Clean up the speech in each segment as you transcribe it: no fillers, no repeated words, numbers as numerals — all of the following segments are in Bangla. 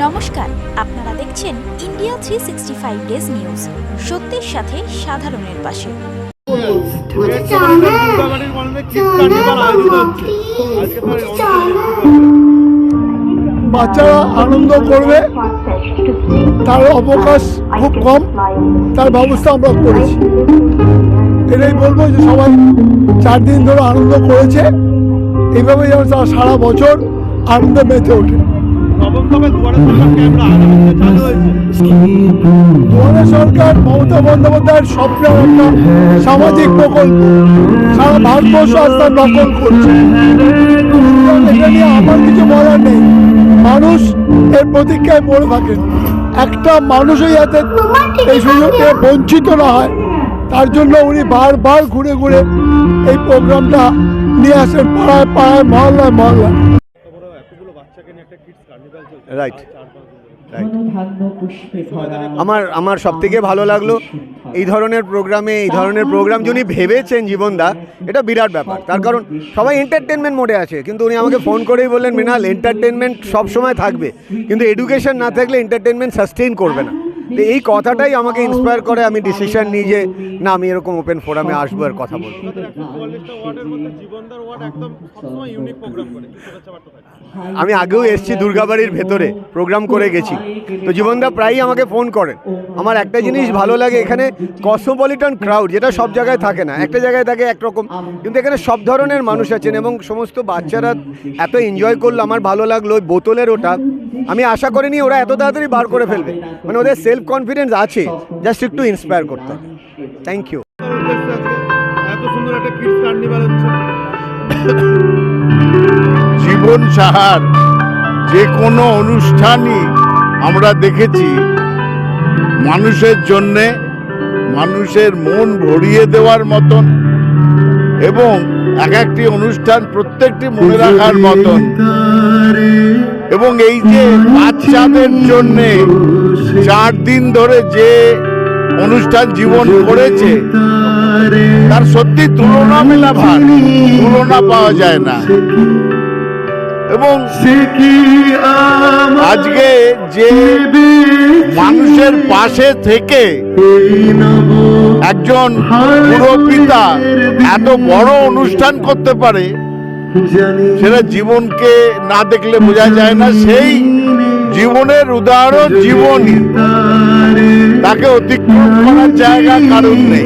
নমস্কার, আপনারা দেখছেন ইন্ডিয়া 365 ডেজ নিউজ, সত্যের সাথে সাধারণের পাশে। বাচ্চারা আনন্দ করবে, তার অবকাশ খুব কম, তার ব্যবস্থা আমরা করেছি। এটাই বলবো যে সবাই 4 দিন ধরে আনন্দ করেছে, এইভাবে যেন তারা সারা বছর আনন্দে মেতে ওঠে। দুয়ারে সরকার মমতা বন্দ্যোপাধ্যায়ের স্বপ্নের একটা সামাজিক প্রকল্প সারা ভারতবর্ষ আজ তার দখল করছে। এটা নিয়ে আমার কিছু বলার নেই, মানুষ এর প্রতীক্ষায় পড়ে থাকেন। একটা মানুষই যাতে এই সুযোগে বঞ্চিত না হয়, তার জন্য উনি বারবার ঘুরে ঘুরে এই প্রোগ্রামটা নিয়ে আসেন পাড়ায় পাড়ায়, মহল্লায় মহল্লায়। রাইট, আমার সব থেকে ভালো লাগলো এই ধরনের প্রোগ্রাম যিনি ভেবেছেন জীবনদা, এটা বিরাট ব্যাপার। তার কারণ সবাই এন্টারটেনমেন্ট মোডে আছে, কিন্তু উনি আমাকে ফোন করেই বললেন, মৃণাল, এন্টারটেনমেন্ট সবসময় থাকবে, কিন্তু এডুকেশন না থাকলে এন্টারটেনমেন্ট সাস্টেইন করবে না। তো এই কথাটাই আমাকে ইন্সপায়ার করে, আমি ডিসিশন নিই যে না, আমি এরকম ওপেন ফোরামে আসবো আর কথা বলবো। আমি আগেও এসেছি দুর্গাবাড়ির ভেতরে প্রোগ্রাম করে গেছি, তো জীবনদা প্রায়ই আমাকে ফোন করেন। আমার একটা জিনিস ভালো লাগে, এখানে কসমোপলিটন ক্রাউড, যেটা সব জায়গায় থাকে না, একটা জায়গায় থাকে একরকম, কিন্তু এখানে সব ধরনের মানুষ আছেন এবং সমস্ত বাচ্চারা এত এনজয় করলো। আমার ভালো লাগলো ওই বোতলের ওটা, আমি আশা করিনি ওরা এত তাড়াতাড়ি বার করে ফেলবে, মানে ওদের সেলফ কনফিডেন্স আছে, জাস্ট একটু ইন্সপায়ার করতে হবে। Thank you. জীবন সাহার যে কোনো অনুষ্ঠানই আমরা দেখেছি মানুষের জন্যে, মানুষের মন ভরিয়ে দেওয়ার মতন, এবং এক একটি অনুষ্ঠান প্রত্যেকটি মনে রাখার মতন। এবং এই যে বাচ্চাদের জন্যে 4 দিন ধরে যে অনুষ্ঠান জীবন করেছে, তার সত্যি তুলনা পাওয়া যায় না। এবং আজকে যে মানুষের পাশে থেকে একজন পুরোপিতা এত বড় অনুষ্ঠান করতে পারে, সেটা জীবনকে না দেখলে বোঝা যায় না। সেই জীবনের উদাহরণ জীবনই, তাকে অতিক্রম করার জায়গা কারণ নেই।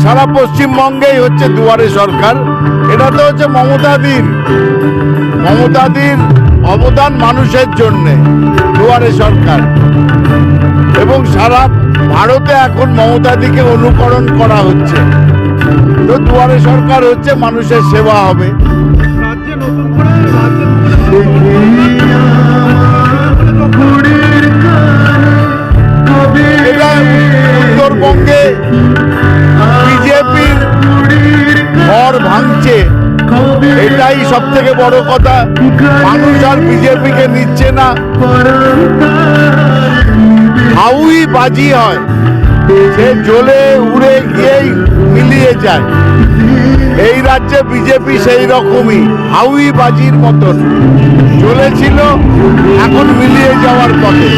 সারা পশ্চিমবঙ্গেই হচ্ছে দুয়ারে সরকার। এটা তো হচ্ছে মমতাদির অবদান মানুষের জন্যে, দুয়ারে সরকার। এবং সারা ভারতে এখন মমতাদিকে অনুকরণ করা হচ্ছে। তো দুয়ারে সরকার হচ্ছে মানুষের সেবা হবে। এটা উত্তরবঙ্গে বিজেপির ঘর ভাঙছে, এটাই সব থেকে বড় কথা। মানুষ আর বিজেপিকে নিচ্ছে না, হাউই বাজি হয়, সে জ্বলে উড়ে গিয়েই মিলিয়ে যায়। এই রাজ্যে বিজেপি সেই রকমই হাউই বাজির মতন চলেছিল, এখন মিলিয়ে যাওয়ার পথে।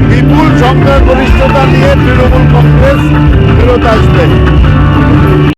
বিপুল সংখ্যাগরিষ্ঠতা নিয়ে তৃণমূল কংগ্রেস ফেরত আসবে।